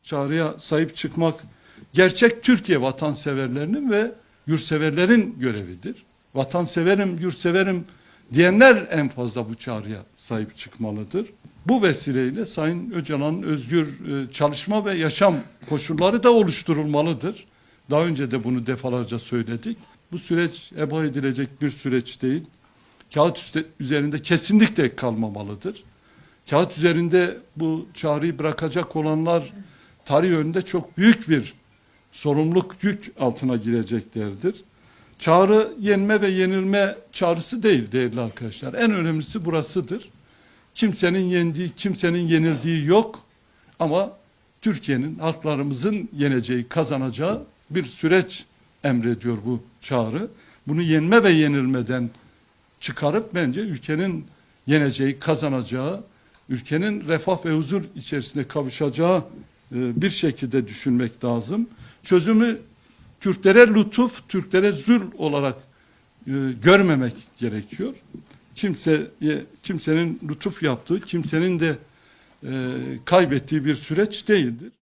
çağrıya sahip çıkmak gerçek Türkiye vatanseverlerinin ve yurtseverlerin görevidir. Vatanseverim, yurtseverim diyenler en fazla bu çağrıya sahip çıkmalıdır. Bu vesileyle Sayın Öcalan'ın özgür çalışma ve yaşam koşulları da oluşturulmalıdır. Daha önce de bunu defalarca söyledik. Bu süreç eba edilecek bir süreç değil. Kağıt üzerinde kesinlikle kalmamalıdır. Kağıt üzerinde bu çağrıyı bırakacak olanlar tarih önünde çok büyük bir sorumluluk yük altına gireceklerdir. Çağrı yenme ve yenilme çağrısı değil değerli arkadaşlar. En önemlisi burasıdır. Kimsenin yendiği, kimsenin yenildiği yok. Ama Türkiye'nin, halklarımızın yeneceği, kazanacağı bir süreç emrediyor bu çağrı. Bunu yenme ve yenilmeden çıkarıp bence ülkenin yeneceği, kazanacağı, ülkenin refah ve huzur içerisinde kavuşacağı bir şekilde düşünmek lazım. Çözümü Türklere lütuf, Türklere zul olarak görmemek gerekiyor. Kimsenin lütuf yaptığı, kimsenin de kaybettiği bir süreç değildir.